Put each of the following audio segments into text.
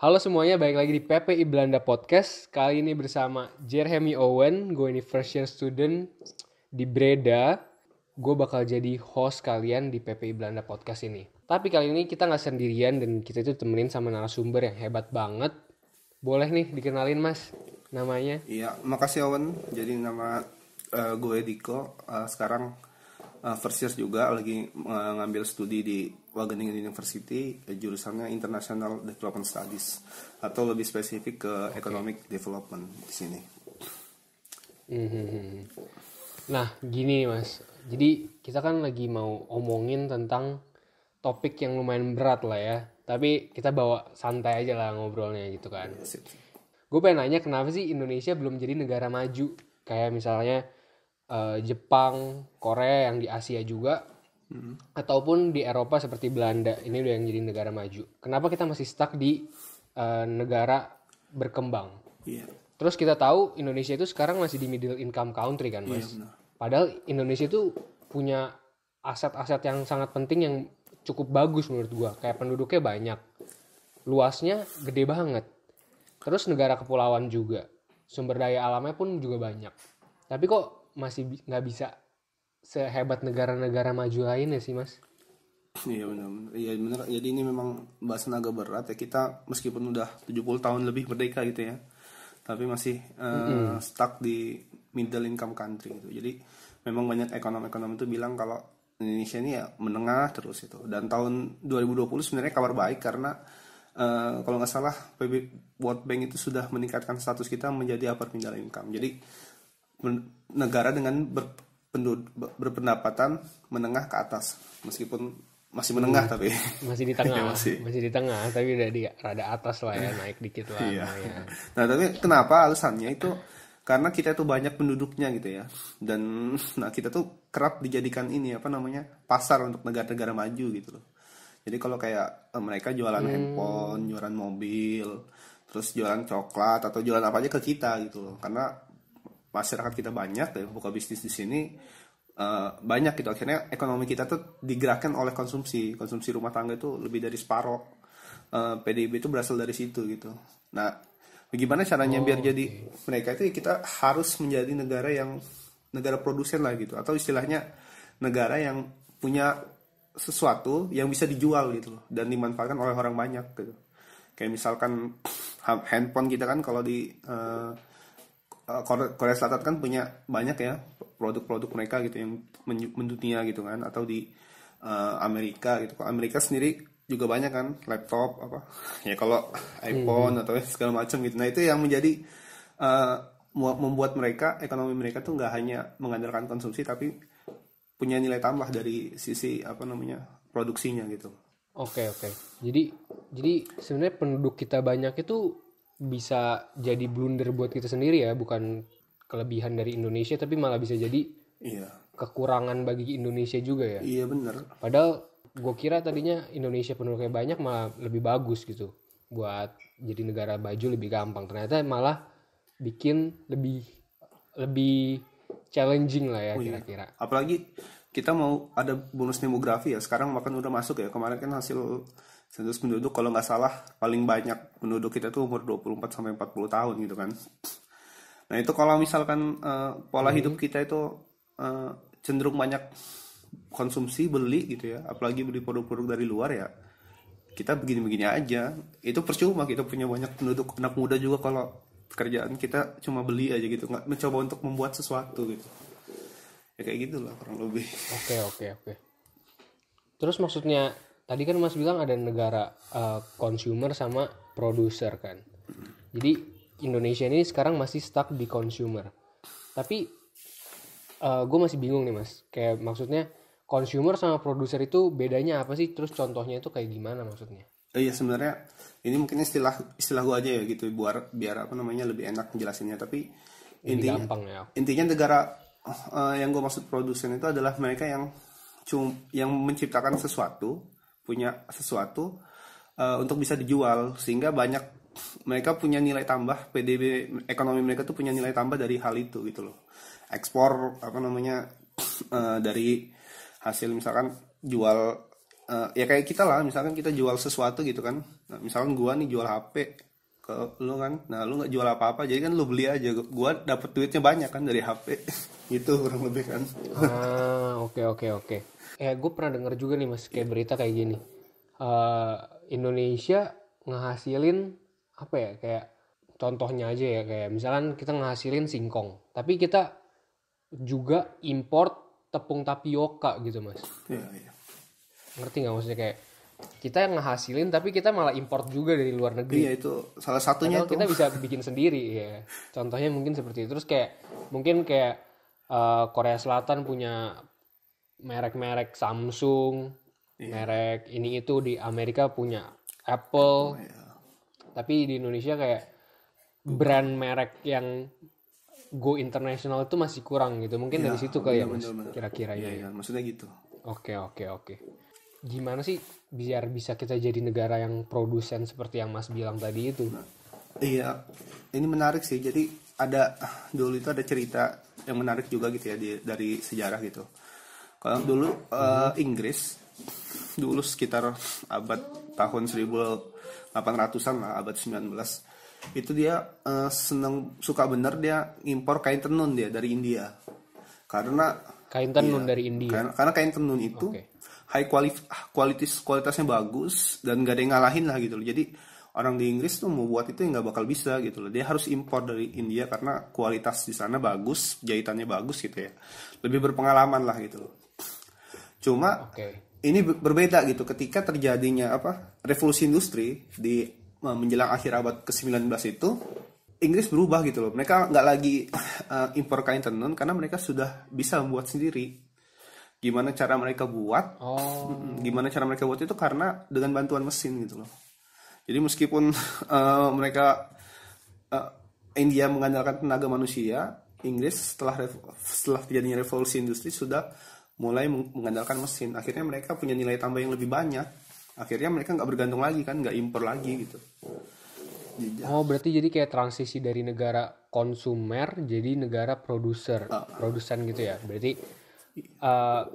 Halo semuanya, balik lagi di PPI Belanda Podcast. Kali ini bersama Jeremy Owen, gue ini first year student di Breda. Gue bakal jadi host kalian di PPI Belanda Podcast ini. Tapi kali ini kita gak sendirian dan kita itu temenin sama narasumber yang hebat banget. Boleh nih dikenalin mas namanya? Iya, makasih Owen. Jadi nama gue Diko. Sekarang first year juga lagi ngambil studi di Wageningen University, jurusannya International Development Studies atau lebih spesifik ke Economic Development di sini. Nah gini nih mas, jadi kita kan lagi mau omongin tentang topik yang lumayan berat lah ya. Tapi kita bawa santai aja lah ngobrolnya gitu kan. Sip. Gue pengen nanya kenapa sih Indonesia belum jadi negara maju? Kayak misalnya Jepang, Korea yang di Asia juga, ataupun di Eropa seperti Belanda. Ini udah yang jadi negara maju. Kenapa kita masih stuck di negara berkembang? Iya. Terus kita tahu Indonesia itu sekarang masih di middle income country kan mas? Iya, benar. Padahal Indonesia itu punya aset-aset yang sangat penting yang cukup bagus menurut gue. Kayak penduduknya banyak, luasnya gede banget. Terus negara kepulauan juga, sumber daya alamnya pun juga banyak. Tapi kok masih nggak bisa sehebat negara-negara maju lainnya sih mas? Iya benar. Iya benar. Jadi ini memang bahasan agak berat ya. Kita meskipun udah 70 tahun lebih merdeka gitu ya, tapi masih stuck di middle income country gitu. Jadi memang banyak ekonom-ekonom itu bilang kalau Indonesia ini ya menengah terus itu. Dan tahun 2020 sebenarnya kabar baik karena kalau nggak salah World Bank itu sudah meningkatkan status kita menjadi upper middle income. Jadi negara dengan berpendapatan menengah ke atas, meskipun masih menengah tapi Masih di tengah, masih. masih di tengah, tapi udah di rada atas lah ya, naik dikit lah. Iya. Ya. Nah tapi kenapa alasannya itu karena kita tuh banyak penduduknya gitu ya, dan nah kita tuh kerap dijadikan ini apa namanya pasar untuk negara-negara maju gitu loh. Jadi kalau kayak mereka jualan handphone, jualan mobil, terus jualan coklat atau jualan apa aja ke kita gitu loh, karena masyarakat kita banyak ya, buka bisnis di sini banyak gitu. Akhirnya ekonomi kita tuh digerakkan oleh konsumsi rumah tangga itu lebih dari separuh PDB itu berasal dari situ gitu. Nah, bagaimana caranya biar jadi mereka itu kita harus menjadi negara produsen lah gitu, atau istilahnya negara yang punya sesuatu yang bisa dijual gitu loh dan dimanfaatkan oleh orang banyak gitu. Kayak misalkan handphone kita kan kalau di Korea Selatan kan punya banyak ya produk-produk mereka gitu yang mendunia gitu kan, atau di Amerika gitu. Kalau Amerika sendiri juga banyak kan laptop apa ya, kalau iPhone atau segala macam gitu. Nah itu yang menjadi membuat mereka ekonomi mereka tuh nggak hanya mengandalkan konsumsi tapi punya nilai tambah dari sisi apa namanya produksinya gitu. Oke. Jadi sebenarnya penduduk kita banyak itu bisa jadi blunder buat kita sendiri ya, bukan kelebihan dari Indonesia, tapi malah bisa jadi Iya. kekurangan bagi Indonesia juga ya. Iya benar. Padahal gue kira tadinya Indonesia penduduknya banyak malah lebih bagus gitu, buat jadi negara maju lebih gampang. Ternyata malah bikin lebih challenging lah ya kira-kira. Apalagi kita mau ada bonus demografi ya. Sekarang bahkan udah masuk ya. Kemarin kan hasil sensus penduduk kalau nggak salah paling banyak penduduk kita tuh umur 24 sampai 40 tahun gitu kan. Nah, itu kalau misalkan pola hidup kita itu cenderung banyak konsumsi, beli gitu ya. Apalagi beli produk-produk dari luar ya. Kita begini-begini aja. Itu percuma kita punya banyak penduduk anak muda juga kalau pekerjaan kita cuma beli aja gitu, nggak mencoba untuk membuat sesuatu gitu. Ya kayak gitulah kurang lebih. Oke. Terus maksudnya tadi kan Mas bilang ada negara consumer sama produser kan. Jadi Indonesia ini sekarang masih stuck di consumer. Tapi gue masih bingung nih Mas. Kayak maksudnya consumer sama produser itu bedanya apa sih? Terus contohnya itu kayak gimana maksudnya? Iya sebenarnya ini mungkin istilah gue aja ya gitu, biar apa namanya lebih enak jelasinnya. Tapi intinya negara yang gue maksud produsen itu adalah mereka yang menciptakan sesuatu, punya sesuatu untuk bisa dijual, sehingga mereka punya nilai tambah, PDB ekonomi mereka tuh punya nilai tambah dari hal itu gitu loh. Ekspor apa namanya dari hasil misalkan jual ya kayak kita lah, misalkan kita jual sesuatu gitu kan. Nah, misalkan gua nih jual HP ke lu kan, nah lu nggak jual apa-apa, jadi kan lu beli aja, gua dapet duitnya banyak kan dari HP. Gitu kurang lebih kan. Oke. Gue pernah denger juga nih mas, kayak berita kayak gini. Indonesia ngehasilin apa ya, kayak contohnya aja ya, kayak misalkan kita ngehasilin singkong, tapi kita juga import tepung tapioka gitu mas. Iya. Ngerti nggak maksudnya, kayak kita yang ngehasilin tapi kita malah import juga dari luar negeri. Iya, itu salah satunya Padahal tuh. kita bisa bikin sendiri ya. Contohnya mungkin seperti itu. Terus kayak mungkin kayak Korea Selatan punya merek-merek Samsung, merek ini itu, di Amerika punya Apple. Tapi di Indonesia kayak brand merek yang go international itu masih kurang gitu. Mungkin dari situ kali ya mas, kira-kira ya. Iya, maksudnya gitu. Oke. Gimana sih biar bisa kita jadi negara yang produsen seperti yang mas bilang tadi itu? Iya, ini menarik sih. Jadi dulu itu ada cerita yang menarik juga gitu ya, dari sejarah gitu. Kalau dulu Inggris dulu sekitar abad tahun 1800-an lah, abad 19, itu dia suka bener dia impor kain tenun dia dari India. Karena kain tenun dari India. Karena kain tenun itu kualitasnya bagus dan gak ada yang ngalahin lah gitu loh. Jadi orang di Inggris tuh mau buat itu nggak bakal bisa gitu loh. Dia harus impor dari India karena kualitas di sana bagus, jahitannya bagus gitu ya. Lebih berpengalaman lah gitu loh. Cuma ini berbeda gitu ketika terjadinya revolusi industri di menjelang akhir abad ke-19 itu, Inggris berubah gitu loh. Mereka nggak lagi impor kain tenun karena mereka sudah bisa membuat sendiri. Gimana cara mereka buat? Gimana cara mereka buat itu karena dengan bantuan mesin gitu loh. Jadi meskipun mereka India mengandalkan tenaga manusia, Inggris setelah terjadinya revolusi industri sudah mulai mengandalkan mesin. Akhirnya mereka punya nilai tambah yang lebih banyak. Akhirnya mereka nggak bergantung lagi kan, nggak impor lagi gitu. Berarti jadi kayak transisi dari negara konsumer jadi negara produsen gitu ya. Berarti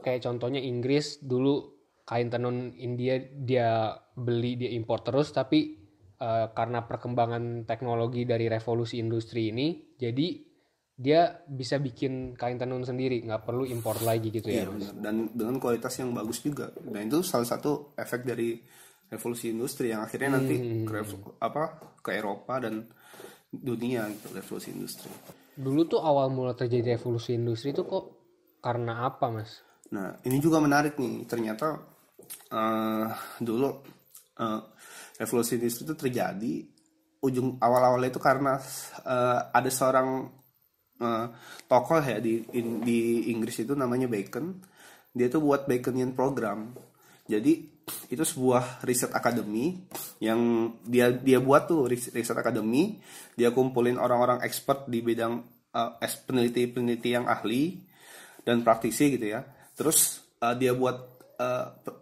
kayak contohnya Inggris dulu kain tenun India dia beli, dia impor terus, tapi karena perkembangan teknologi dari revolusi industri ini, jadi dia bisa bikin kain tenun sendiri, nggak perlu impor lagi gitu ya. Iya, dan dengan kualitas yang bagus juga. Dan itu salah satu efek dari revolusi industri yang akhirnya nanti ke Eropa dan dunia gitu, revolusi industri. Dulu tuh awal mula terjadi revolusi industri itu kok karena apa mas? Nah ini juga menarik nih, ternyata dulu revolusi industri itu terjadi ujung awal-awalnya itu karena ada seorang tokoh ya di Inggris itu namanya Bacon. Dia tuh buat Baconian program. Jadi itu sebuah riset akademi yang dia buat tuh, riset akademi. Dia kumpulin orang-orang expert di bidang peneliti yang ahli dan praktisi gitu ya. Terus dia buat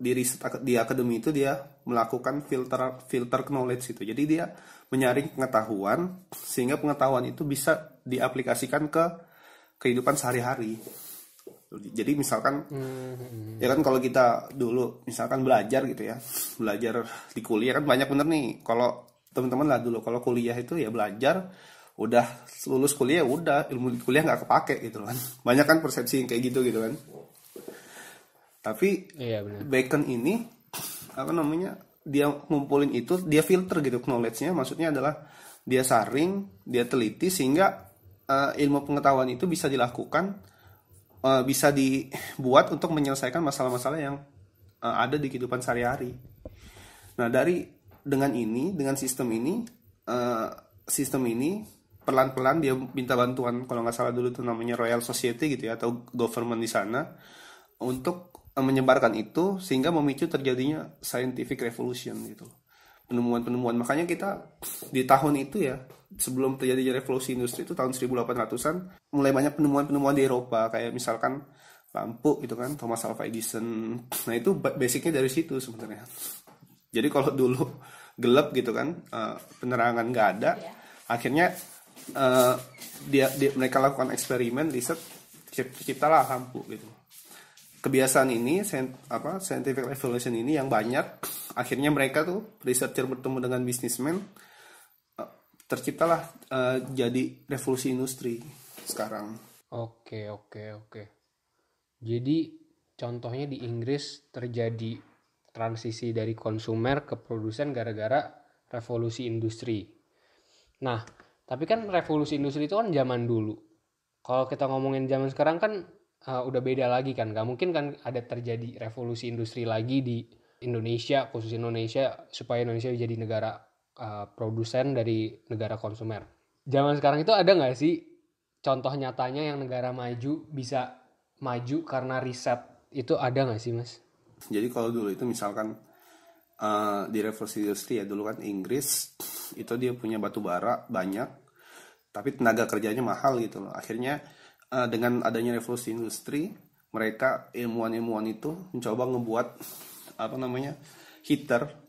di riset di akademi itu dia melakukan filter knowledge gitu. Jadi dia menyaring pengetahuan sehingga pengetahuan itu bisa diaplikasikan ke kehidupan sehari-hari. Jadi misalkan ya kan kalau kita dulu misalkan belajar gitu ya, belajar di kuliah kan banyak bener nih. Kalau teman-teman lah dulu kalau kuliah itu ya belajar, udah lulus kuliah udah ilmu di kuliah nggak kepake gitu kan. Banyak kan persepsi yang kayak gitu kan. Tapi Bacon ini dia ngumpulin itu, dia filter gitu knowledge-nya, maksudnya adalah dia saring, dia teliti sehingga ilmu pengetahuan itu bisa dilakukan, bisa dibuat untuk menyelesaikan masalah-masalah yang ada di kehidupan sehari-hari. Nah dengan sistem ini pelan-pelan dia minta bantuan, kalau nggak salah dulu itu namanya Royal Society gitu ya, atau government di sana, untuk menyebarkan itu sehingga memicu terjadinya scientific revolution gitu, penemuan-penemuan. Makanya kita di tahun itu ya, sebelum terjadi revolusi industri itu tahun 1800-an, mulai banyak penemuan-penemuan di Eropa, kayak misalkan lampu gitu kan, Thomas Alva Edison. Nah itu basicnya dari situ sebenarnya. Jadi kalau dulu gelap gitu kan, penerangan nggak ada, akhirnya mereka lakukan eksperimen, riset, ciptalah lampu gitu. kebiasaan ini scientific revolution ini yang banyak, akhirnya mereka tuh researcher bertemu dengan bisnismen, terciptalah jadi revolusi industri sekarang. Oke, oke, oke. Jadi contohnya di Inggris terjadi transisi dari konsumer ke produsen gara-gara revolusi industri. Nah, tapi kan revolusi industri itu kan zaman dulu. Kalau kita ngomongin zaman sekarang kan udah beda lagi kan. Gak mungkin kan ada terjadi revolusi industri lagi di Indonesia, khusus Indonesia, supaya Indonesia jadi negara produsen dari negara konsumer. Zaman sekarang itu ada nggak sih contoh nyatanya yang negara maju bisa maju karena riset, itu ada nggak sih Mas? Jadi kalau dulu itu misalkan di revolusi industri ya, dulu kan Inggris itu dia punya batu bara banyak, tapi tenaga kerjanya mahal gitu loh. Akhirnya dengan adanya revolusi industri, mereka ilmuwan-ilmuwan itu mencoba ngebuat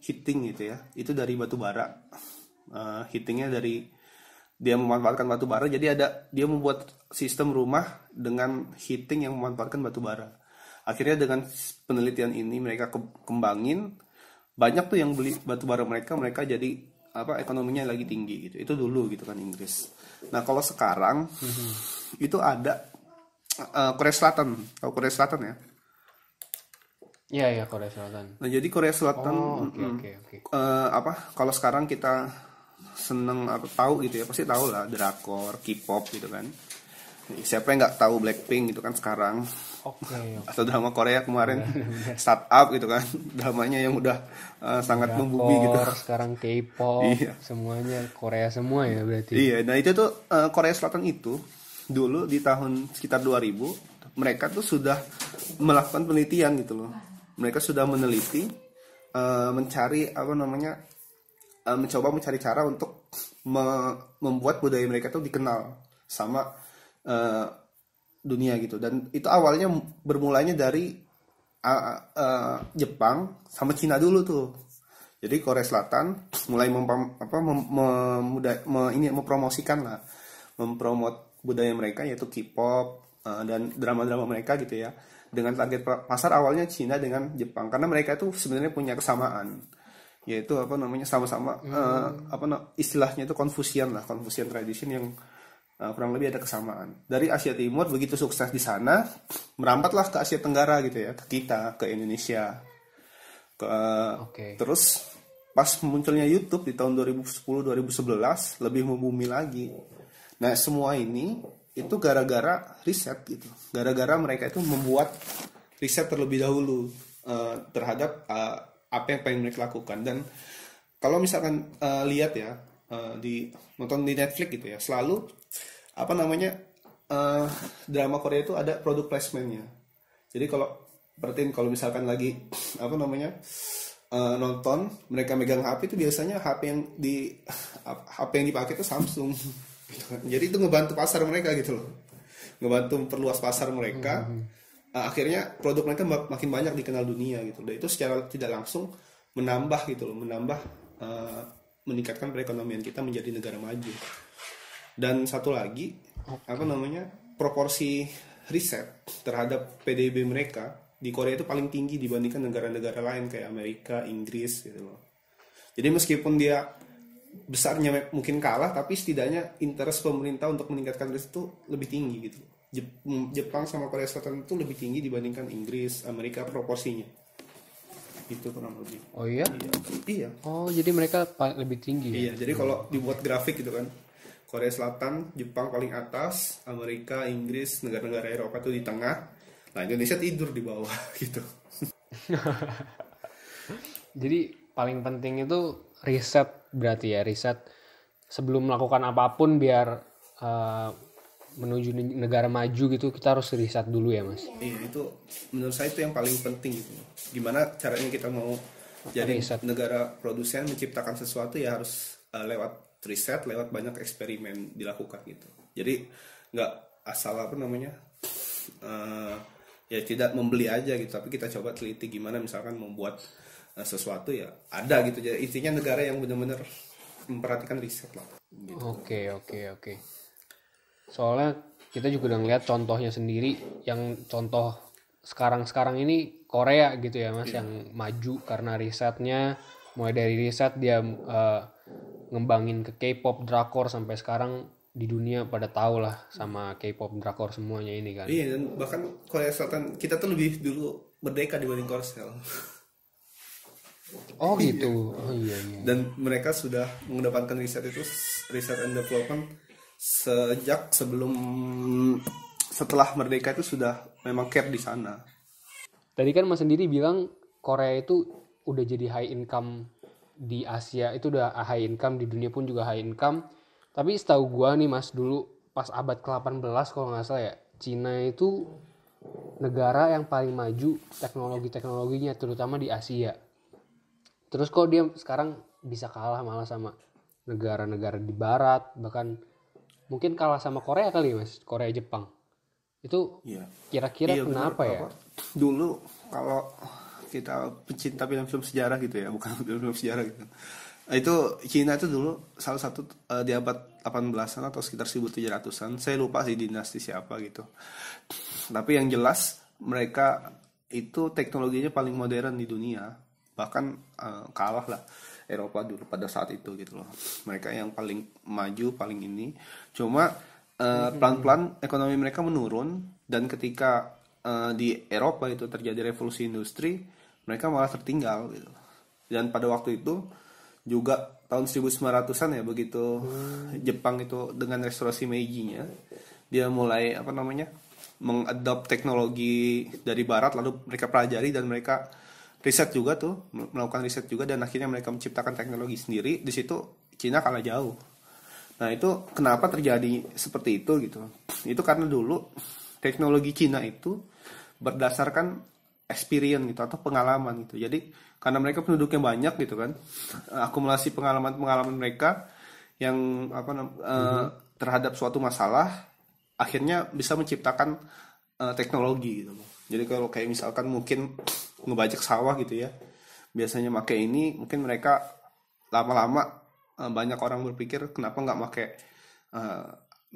heating gitu ya. Itu dari batu bara. Heatingnya dari dia memanfaatkan batu bara, jadi dia membuat sistem rumah dengan heating yang memanfaatkan batu bara. Akhirnya dengan penelitian ini mereka kembangin, banyak tuh yang beli batu bara mereka jadi ekonominya lagi tinggi gitu. Itu dulu gitu kan Inggris. Nah kalau sekarang itu ada Korea Selatan, tahu Korea Selatan ya? Iya Korea Selatan. Nah jadi Korea Selatan, Oke. Kalau sekarang kita seneng tahu gitu ya, pasti tahu lah drakor, K-pop gitu kan. Siapa yang nggak tahu Blackpink gitu kan sekarang? Oke. Atau drama Korea kemarin Startup gitu kan, dramanya yang udah sangat membumi gitu. Sekarang K-pop, semuanya Korea semua ya berarti. Iya, nah itu tuh Korea Selatan itu dulu di tahun sekitar 2000 mereka tuh sudah melakukan penelitian gitu loh. Mereka sudah meneliti, mencari mencoba mencari cara untuk membuat budaya mereka tuh dikenal sama dunia gitu. Dan itu awalnya bermulanya dari Jepang sama Cina dulu tuh. Jadi Korea Selatan mulai mempromot budaya mereka, yaitu K-pop dan drama-drama mereka gitu ya, dengan target pasar awalnya Cina dengan Jepang, karena mereka itu sebenarnya punya kesamaan, yaitu sama-sama istilahnya itu Confucian tradition yang kurang lebih ada kesamaan. Dari Asia Timur begitu sukses di sana, merampatlah ke Asia Tenggara gitu ya, ke kita, ke Indonesia. Terus pas munculnya YouTube di tahun 2010-2011 lebih membumi lagi. Nah semua ini itu gara-gara riset gitu. Gara-gara mereka itu membuat riset terlebih dahulu terhadap apa yang pengen mereka lakukan. Dan kalau misalkan lihat ya, nonton di Netflix gitu ya, selalu drama Korea itu ada product placement-nya. Jadi kalau misalkan lagi nonton, mereka megang HP itu biasanya HP yang dipakai itu Samsung. Jadi itu ngebantu pasar mereka gitu loh, ngebantu perluas pasar mereka. Akhirnya produk mereka makin banyak dikenal dunia gitu. Dan itu secara tidak langsung menambah meningkatkan perekonomian kita menjadi negara maju. Dan satu lagi proporsi riset terhadap PDB mereka di Korea itu paling tinggi dibandingkan negara-negara lain kayak Amerika, Inggris gitu loh. Jadi meskipun dia besarnya mungkin kalah, tapi setidaknya interest pemerintah untuk meningkatkan riset itu lebih tinggi gitu. Jepang sama Korea Selatan itu lebih tinggi dibandingkan Inggris, Amerika proporsinya. Itu kurang lebih. Oh iya? Iya. Oh jadi mereka lebih tinggi. Iya, jadi kalau dibuat grafik gitu kan, Korea Selatan, Jepang paling atas, Amerika, Inggris, negara-negara Eropa itu di tengah. Nah, Indonesia tidur di bawah gitu. Jadi paling penting itu riset berarti ya, riset sebelum melakukan apapun biar menuju negara maju gitu, kita harus riset dulu ya Mas. Iya, itu menurut saya itu yang paling penting gitu. Gimana caranya kita mau jadi negara produsen, menciptakan sesuatu ya harus lewat riset, lewat banyak eksperimen dilakukan gitu. Jadi nggak asal ya tidak membeli aja gitu, tapi kita coba teliti gimana misalkan membuat sesuatu ya ada gitu. Jadi intinya negara yang benar-benar memperhatikan riset lah gitu. Oke. Soalnya kita juga udah ngeliat contohnya sendiri, yang contoh sekarang ini Korea gitu ya Mas, Iya. yang maju karena risetnya, mulai dari riset dia ngembangin ke K-pop drakor, sampai sekarang di dunia pada tahu lah sama K-pop drakor semuanya ini kan. Iya, dan bahkan Korea Selatan kita tuh lebih dulu merdeka dibanding Korsel. Oh gitu. Oh iya iya. Dan mereka sudah mengedepankan riset itu, riset and development sejak setelah merdeka itu sudah memang care di sana. Tadi kan Mas sendiri bilang Korea itu udah jadi high income di Asia, itu udah high income, di dunia pun juga high income. Tapi setahu gua nih Mas, dulu pas abad ke-18 kalau nggak salah ya, Cina itu negara yang paling maju teknologi-teknologinya, terutama di Asia. Terus kok dia sekarang bisa kalah malah sama negara-negara di barat, bahkan mungkin kalah sama Korea kali Mas, Korea Jepang. Itu Iya. kira-kira Iya benar, kenapa ya? dulu kalau kita pecinta film-film sejarah gitu ya, bukan film-film sejarah gitu. Itu Cina itu dulu salah satu di abad 18-an atau sekitar 1700-an. Saya lupa sih dinasti siapa gitu. Tapi yang jelas mereka itu teknologinya paling modern di dunia. Bahkan kalah lah Eropa dulu pada saat itu gitu loh. Mereka yang paling maju, paling ini. Cuma pelan-pelan ekonomi mereka menurun, dan ketika di Eropa itu terjadi revolusi industri, mereka malah tertinggal gitu. Dan pada waktu itu juga tahun 1900-an ya, begitu Jepang itu dengan restorasi Meiji-nya, dia mulai apa namanya mengadop teknologi dari barat, lalu mereka pelajari dan mereka riset juga tuh, melakukan riset juga, dan akhirnya mereka menciptakan teknologi sendiri. Di situ Cina kalah jauh. Nah itu kenapa terjadi seperti itu gitu. Itu karena dulu teknologi Cina itu berdasarkan experience gitu atau pengalaman gitu. Jadi karena mereka penduduknya banyak gitu kan, akumulasi pengalaman-pengalaman mereka yang terhadap suatu masalah akhirnya bisa menciptakan teknologi gitu loh. Jadi kalau kayak misalkan mungkin ngebajak sawah gitu ya, biasanya pakai ini, mungkin mereka lama-lama banyak orang berpikir kenapa nggak pakai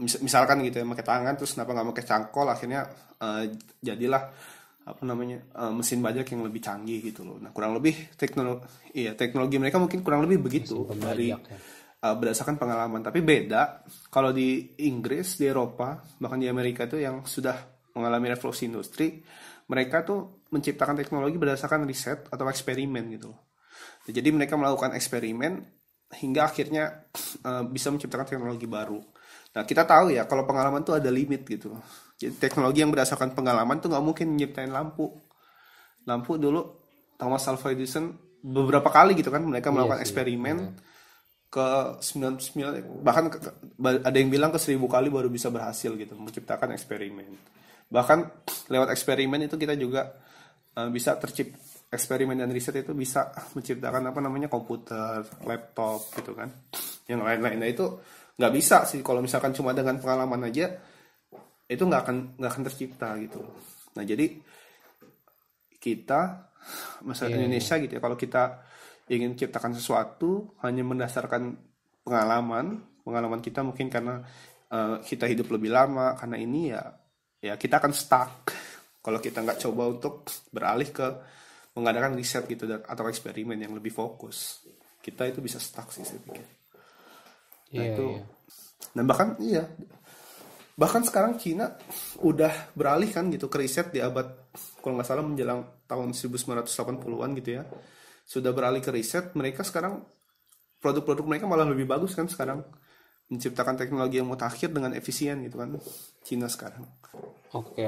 misalkan gitu ya, pakai tangan, terus kenapa nggak pakai cangkol, akhirnya jadilah apa namanya mesin bajak yang lebih canggih gitu loh. Nah kurang lebih teknologi mereka mungkin kurang lebih begitu dari Ya. berdasarkan pengalaman. Tapi beda kalau di Inggris, di Eropa, bahkan di Amerika tuh yang sudah mengalami revolusi industri, mereka tuh menciptakan teknologi berdasarkan riset atau eksperimen gitu loh. Jadi mereka melakukan eksperimen hingga akhirnya bisa menciptakan teknologi baru. Nah kita tahu ya kalau pengalaman tuh ada limit gitu. Jadi teknologi yang berdasarkan pengalaman tuh nggak mungkin nyiptain lampu. Lampu dulu Thomas Alva Edison beberapa kali gitu kan mereka melakukan eksperimen ke 99, bahkan ada yang bilang ke 1000 kali baru bisa berhasil gitu menciptakan eksperimen. Bahkan lewat eksperimen itu kita juga bisa eksperimen dan riset itu bisa menciptakan apa namanya komputer, laptop gitu kan, yang lain-lain. Nah itu nggak bisa sih kalau misalkan cuma dengan pengalaman aja, itu nggak akan tercipta gitu. Nah jadi kita masyarakat Indonesia gitu ya, kalau kita ingin menciptakan sesuatu hanya berdasarkan pengalaman kita, mungkin karena kita hidup lebih lama, karena ini ya kita akan stuck kalau kita nggak coba untuk beralih ke mengadakan riset gitu atau eksperimen yang lebih fokus. Kita itu bisa stuck sih saya pikir. Nah itu, dan bahkan sekarang Cina udah beralih kan gitu ke riset di abad kalau nggak salah menjelang tahun 1980-an gitu ya, sudah beralih ke riset. Mereka sekarang produk-produk mereka malah lebih bagus kan sekarang, menciptakan teknologi yang mutakhir dengan efisien gitu kan Cina sekarang. Oke.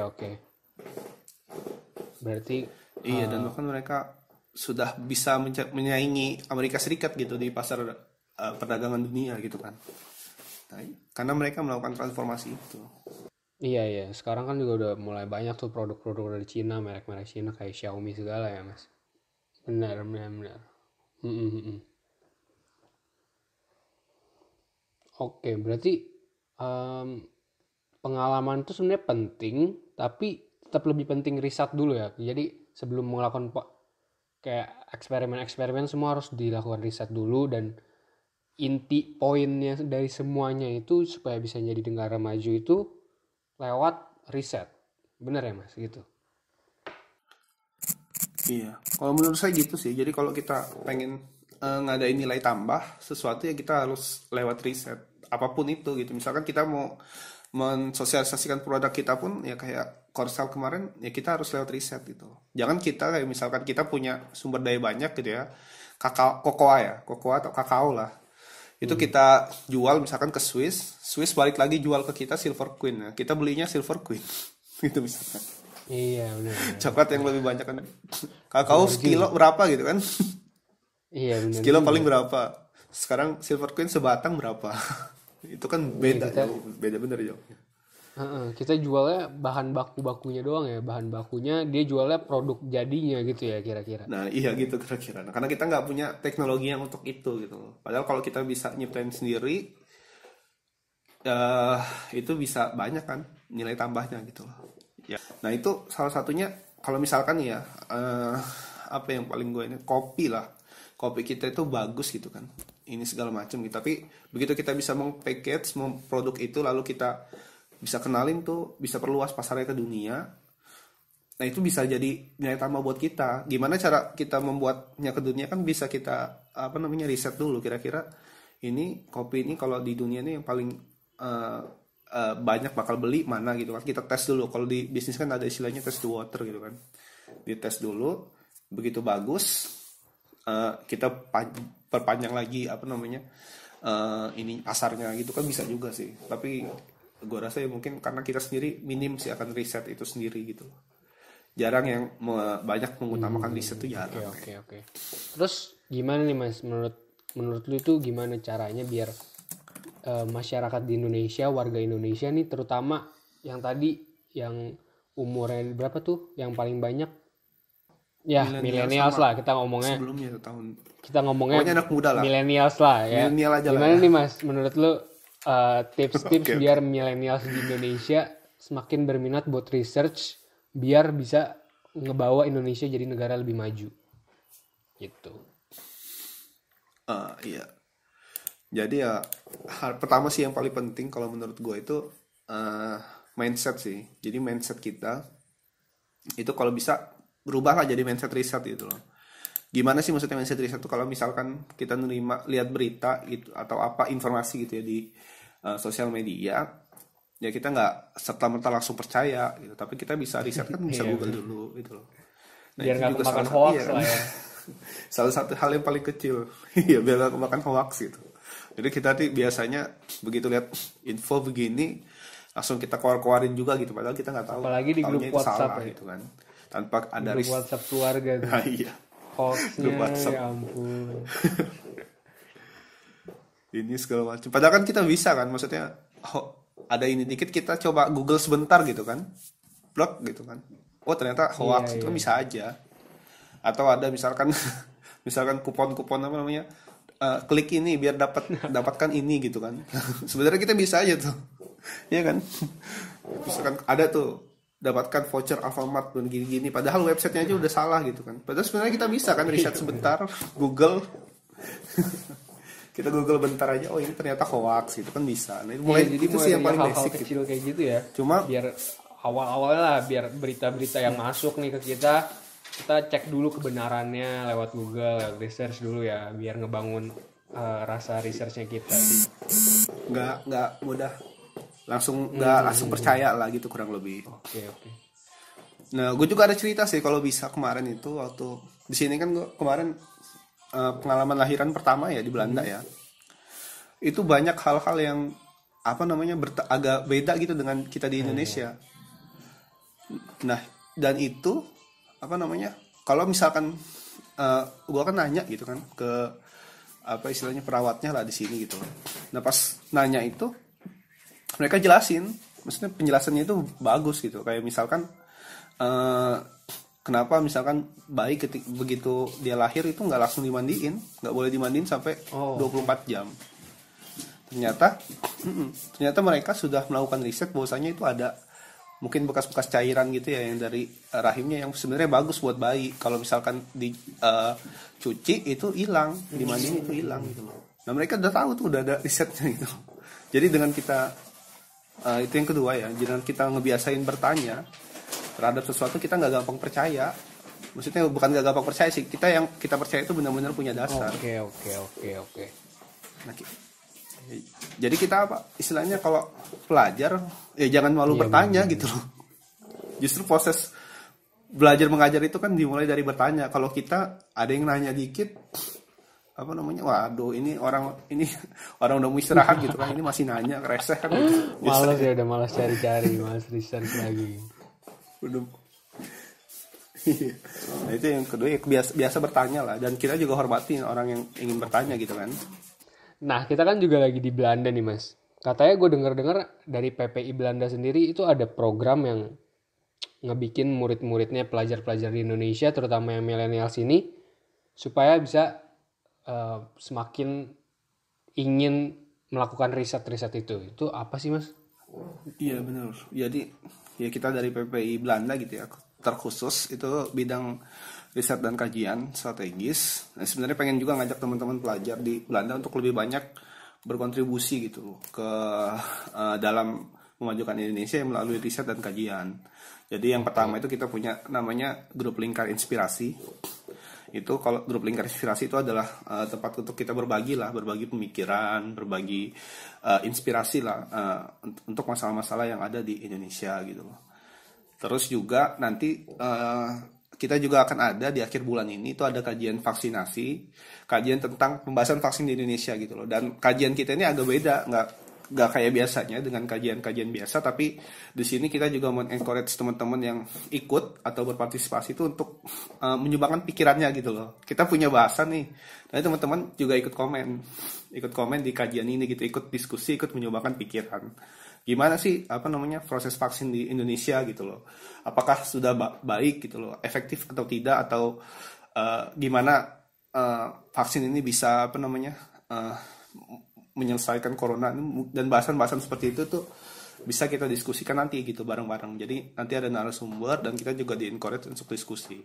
Berarti iya, dan bahkan mereka sudah bisa menyaingi Amerika Serikat gitu di pasar perdagangan dunia gitu kan. Nah, karena mereka melakukan transformasi itu. Iya. Sekarang kan juga udah mulai banyak tuh produk-produk dari Cina, merek-merek Cina kayak Xiaomi segala ya Mas. Benar. Oke, berarti pengalaman itu sebenarnya penting, tapi tetap lebih penting riset dulu ya. Jadi sebelum melakukan kayak eksperimen-eksperimen, semua harus dilakukan riset dulu, dan inti poinnya dari semuanya itu supaya bisa jadi negara maju itu lewat riset. Benar ya Mas gitu? Iya, kalau menurut saya gitu sih. Jadi kalau kita pengen ngadain nilai tambah sesuatu ya kita harus lewat riset apapun itu gitu. Misalkan kita mau mensosialisasikan produk kita pun ya kayak Korsel kemarin ya kita harus lewat riset gitu. Jangan kita kayak misalkan kita punya sumber daya banyak gitu ya, kokoa atau kakao lah. Itu kita jual misalkan ke Swiss, Swiss balik lagi jual ke kita Silver Queen. Nah, kita belinya Silver Queen gitu misalkan. Iya benar. Coklat yang lebih banyak kan. Kakao sekilo berapa gitu kan? Iya benar. Sekilo paling berapa? Sekarang Silver Queen sebatang berapa? Itu kan beda, kita, beda bener ya. Kita jualnya bahan bakunya doang ya, bahan bakunya dia jualnya produk jadinya gitu ya kira-kira. Nah iya gitu kira-kira. Nah, karena kita nggak punya teknologi yang untuk itu gitu. Padahal kalau kita bisa nyiptain sendiri, itu bisa banyak kan nilai tambahnya gitu loh. Ya. Nah itu salah satunya kalau misalkan ya apa yang paling gue ini kopi lah. Kopi kita itu bagus gitu kan. Ini segala macam gitu. Tapi begitu kita bisa meng-package produk itu lalu kita bisa kenalin tuh, bisa perluas pasarnya ke dunia. Nah itu bisa jadi nilai tambah buat kita. Gimana cara kita membuatnya ke dunia kan bisa kita riset dulu kira-kira ini kopi ini kalau di dunia ini yang paling banyak bakal beli mana gitu kan. Kita tes dulu. Kalau di bisnis kan ada istilahnya test the water gitu kan. Dites dulu, begitu bagus kita perpanjang lagi ini pasarnya gitu kan bisa juga sih. Tapi gue rasa ya mungkin karena kita sendiri minim sih akan riset itu sendiri gitu. Jarang yang banyak mengutamakan riset itu jarang. Oke. Terus gimana nih Mas, menurut lu itu gimana caranya biar masyarakat di Indonesia, warga Indonesia nih terutama yang tadi yang umurnya berapa tuh yang paling banyak ya millennials lah kita ngomongnya. Sebelumnya tahun kita ngomongnya anak muda lah. Millennials lah ya. Gimana nih Mas menurut lu tips-tips biar millennials di Indonesia semakin berminat buat research biar bisa ngebawa Indonesia jadi negara lebih maju gitu. Iya. Jadi ya hal pertama sih yang paling penting kalau menurut gue itu mindset sih. Jadi mindset kita itu kalau bisa berubah lah jadi mindset riset gitu loh. Gimana sih maksudnya mindset riset itu kalau misalkan kita lihat berita gitu atau apa informasi gitu ya di sosial media ya kita nggak serta-merta langsung percaya gitu, tapi kita bisa riset kan bisa Google dulu gitu loh. Nah, biar nggak kemakan hoax lah ya. Salah satu hal yang paling kecil ya biar nggak kemakan hoax gitu. Jadi kita biasanya begitu lihat info begini langsung kita keluarin juga gitu, padahal kita nggak tahu. Apalagi di grup WhatsApp ya. Gitu kan, tanpa ada grup WhatsApp keluarga tuh. Nah, iya. Hoaxnya ya ampun. Ini segala macam. Padahal kan kita bisa kan, maksudnya ada ini dikit kita coba Google sebentar gitu kan, blog gitu kan. Oh ternyata hoax itu kan bisa aja. Atau ada misalkan kupon-kupon apa namanya, klik ini biar dapatkan ini gitu kan. Sebenarnya kita bisa aja tuh, ya kan. Misalkan ada tuh dapatkan voucher Alfamart dan gini-gini. Padahal websitenya aja udah salah gitu kan. Padahal sebenarnya kita bisa kan riset sebentar, Google. Kita Google bentar aja, oh ini ternyata hoax gitu kan bisa. Nah, itu sih yang paling basic kecil gitu. Kayak gitu ya. Cuma biar awal-awal lah, biar berita-berita yang masuk nih ke kita cek dulu kebenarannya lewat Google, research dulu ya, biar ngebangun rasa researchnya kita. Nggak mudah langsung percaya lah gitu kurang lebih. Oke. Nah, gue juga ada cerita sih kalau bisa kemarin itu waktu di sini kan gue kemarin pengalaman lahiran pertama ya di Belanda ya. Itu banyak hal-hal yang agak beda gitu dengan kita di Indonesia. Nah, dan itu kalau misalkan gue kan nanya gitu kan ke istilahnya perawatnya lah di sini gitu. Nah, pas nanya itu mereka jelasin, maksudnya penjelasannya itu bagus gitu. Kayak misalkan kenapa misalkan bayi begitu dia lahir itu nggak langsung dimandiin, nggak boleh dimandiin sampai 24 jam. Ternyata mereka sudah melakukan riset bahwasanya itu ada mungkin bekas-bekas cairan gitu ya yang dari rahimnya yang sebenarnya bagus buat bayi. Kalau misalkan dicuci itu hilang, dimandiin itu hilang gitu loh. Nah mereka udah tahu tuh, udah ada risetnya gitu. Jadi dengan kita itu yang kedua ya, dengan kita ngebiasain bertanya terhadap sesuatu, kita nggak gampang percaya. Maksudnya bukan gak gampang percaya sih, kita yang kita percaya itu benar-benar punya dasar. Oke. Nah, jadi kita apa istilahnya kalau pelajar ya jangan malu Iya, bertanya benar. gitu loh. Justru proses belajar mengajar itu kan dimulai dari bertanya. Kalau kita ada yang nanya dikit, apa namanya, waduh ini orang orang udah mau istirahat gitu kan, ini masih nanya reseh kan gitu. Males ya, udah malas cari-cari, malas research lagi. Udah. Nah itu yang kedua ya, biasa bertanya lah, dan kita juga hormatin orang yang ingin bertanya gitu kan. Nah, kita kan juga lagi di Belanda nih, Mas. Katanya gue dengar-dengar dari PPI Belanda sendiri itu ada program yang ngebikin murid-muridnya, pelajar-pelajar di Indonesia, terutama yang milenial sini, supaya bisa semakin ingin melakukan riset-riset itu. Itu apa sih, Mas? Iya benar. Jadi ya kita dari PPI Belanda gitu ya, terkhusus itu bidang riset dan kajian strategis. Nah, sebenarnya pengen juga ngajak teman-teman pelajar di Belanda untuk lebih banyak berkontribusi gitu ke dalam memajukan Indonesia melalui riset dan kajian. Jadi yang pertama itu kita punya namanya grup lingkar inspirasi. Itu kalau grup lingkar inspirasi itu adalah tempat untuk kita berbagi pemikiran, berbagi inspirasi lah untuk masalah-masalah yang ada di Indonesia gitu loh. Terus juga nanti kita juga akan ada di akhir bulan ini itu ada kajian vaksinasi, kajian tentang pembahasan vaksin di Indonesia gitu loh. Dan kajian kita ini agak beda, nggak kayak biasanya dengan kajian-kajian biasa, tapi di sini kita juga men-encourage teman-teman yang ikut atau berpartisipasi itu untuk menyumbangkan pikirannya gitu loh. Kita punya bahasan nih, dan teman-teman juga ikut komen di kajian ini gitu, ikut diskusi, ikut menyumbangkan pikiran. Gimana sih apa namanya proses vaksin di Indonesia gitu loh? Apakah sudah baik gitu loh, efektif atau tidak, atau gimana vaksin ini bisa apa namanya menyelesaikan corona, dan bahasan-bahasan seperti itu tuh bisa kita diskusikan nanti gitu bareng-bareng. Jadi nanti ada narasumber dan kita juga di-encourage untuk diskusi.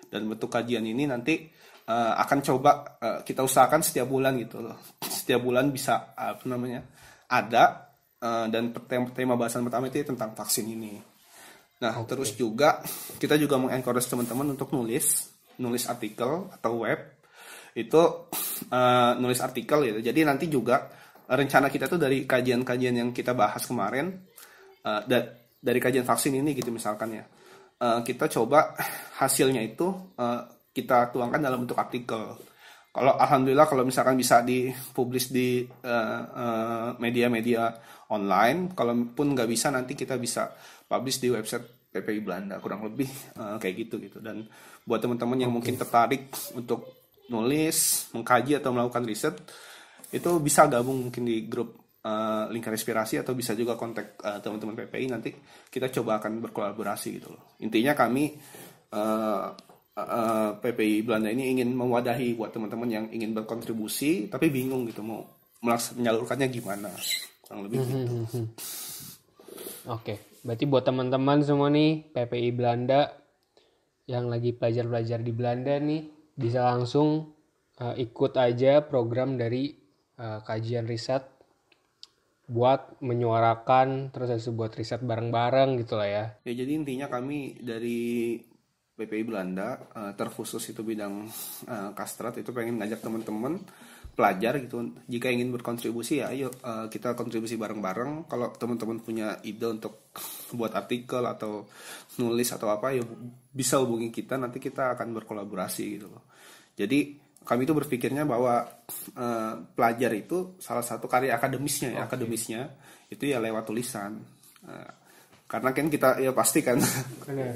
Dan bentuk kajian ini nanti akan coba kita usahakan setiap bulan gitu loh. Setiap bulan bisa apa namanya ada dan tema bahasan pertama itu tentang vaksin ini. Nah, terus juga kita juga mengencourage teman-teman untuk nulis artikel atau web. Itu nulis artikel gitu. Jadi nanti juga rencana kita tuh dari kajian-kajian yang kita bahas kemarin, dari kajian vaksin ini gitu misalkan ya, kita coba hasilnya itu kita tuangkan dalam bentuk artikel. Kalau alhamdulillah kalau misalkan bisa dipublish di media-media online, kalaupun nggak bisa nanti kita bisa publish di website PPI Belanda, kurang lebih kayak gitu. Dan buat teman-teman yang mungkin tertarik untuk nulis, mengkaji atau melakukan riset, itu bisa gabung mungkin di grup lingkar inspirasi, atau bisa juga kontak teman-teman PPI, nanti kita coba akan berkolaborasi gitu loh. Intinya kami PPI Belanda ini ingin mewadahi buat teman-teman yang ingin berkontribusi tapi bingung gitu mau menyalurkannya gimana, kurang lebih gitu. Oke, berarti buat teman-teman semua nih PPI Belanda yang lagi pelajar-pelajar di Belanda nih, bisa langsung ikut aja program dari kajian riset buat menyuarakan, terus habis itu buat riset bareng-bareng gitu lah ya. Ya jadi intinya kami dari PPI Belanda terkhusus itu bidang kastrat itu pengen ngajak teman-teman pelajar gitu, jika ingin berkontribusi ya ayo kita kontribusi bareng-bareng. Kalau teman-teman punya ide untuk buat artikel atau nulis atau apa ya bisa hubungi kita, nanti kita akan berkolaborasi gitu loh. Jadi kami itu berpikirnya bahwa pelajar itu salah satu karya akademisnya akademisnya itu ya lewat tulisan. Karena kan kita ya pasti kan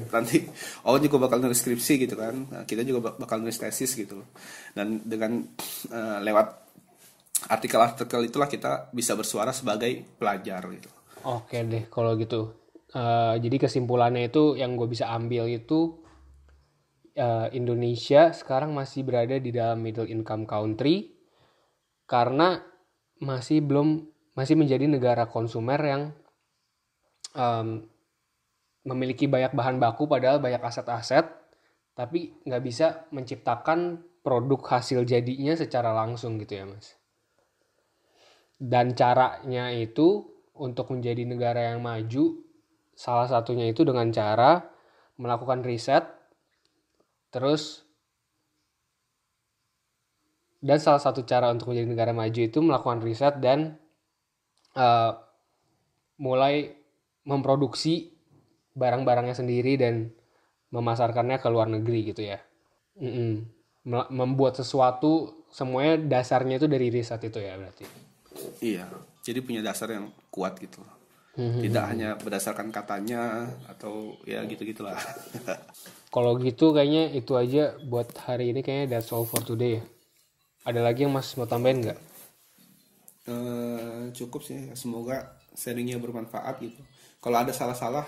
nanti juga bakal nulis skripsi gitu kan, nah, kita juga bakal nulis tesis gitu loh. Dan dengan lewat artikel-artikel itulah kita bisa bersuara sebagai pelajar gitu. Oke deh kalau gitu. Jadi kesimpulannya itu yang gue bisa ambil itu Indonesia sekarang masih berada di dalam middle income country karena masih menjadi negara konsumer yang memiliki banyak bahan baku padahal banyak aset-aset, tapi nggak bisa menciptakan produk hasil jadinya secara langsung gitu ya Mas. Dan caranya itu untuk menjadi negara yang maju, salah satunya itu dengan cara melakukan riset, Terus dan salah satu cara untuk menjadi negara maju itu melakukan riset dan mulai memproduksi barang-barangnya sendiri dan memasarkannya ke luar negeri gitu ya. Membuat sesuatu semuanya dasarnya itu dari riset itu ya berarti. Iya, jadi punya dasar yang kuat gitu. Tidak hanya berdasarkan katanya atau ya gitu-gitulah. Kalau gitu kayaknya itu aja buat hari ini, kayaknya that's all for today ya. Ada lagi yang Mas mau tambahin nggak? Cukup sih, semoga sharingnya bermanfaat gitu. Kalau ada salah-salah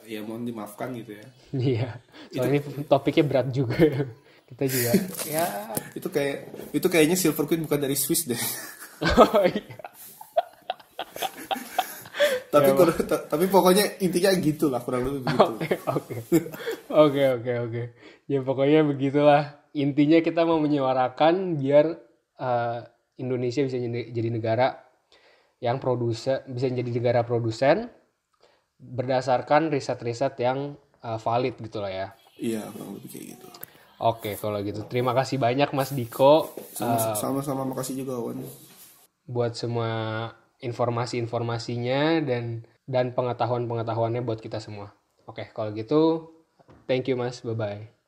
ya mohon dimaafkan gitu ya. Iya, soalnya ini topiknya berat juga. Kita juga ya. Itu kayaknya Silver Queen bukan dari Swiss deh. Oh iya. Tapi pokoknya intinya gitu lah, kurang lebih begitu. Oke. Ya pokoknya begitulah. Intinya kita mau menyuarakan biar Indonesia bisa jadi negara yang bisa jadi negara produsen berdasarkan riset-riset yang valid gitu lah ya. Iya, kurang lebih kayak gitu. Oke, kalau gitu. Terima kasih banyak Mas Diko. Sama-sama makasih juga Wan. Buat semua informasi-informasinya dan pengetahuan-pengetahuannya buat kita semua. Oke, kalau gitu thank you Mas. Bye-bye.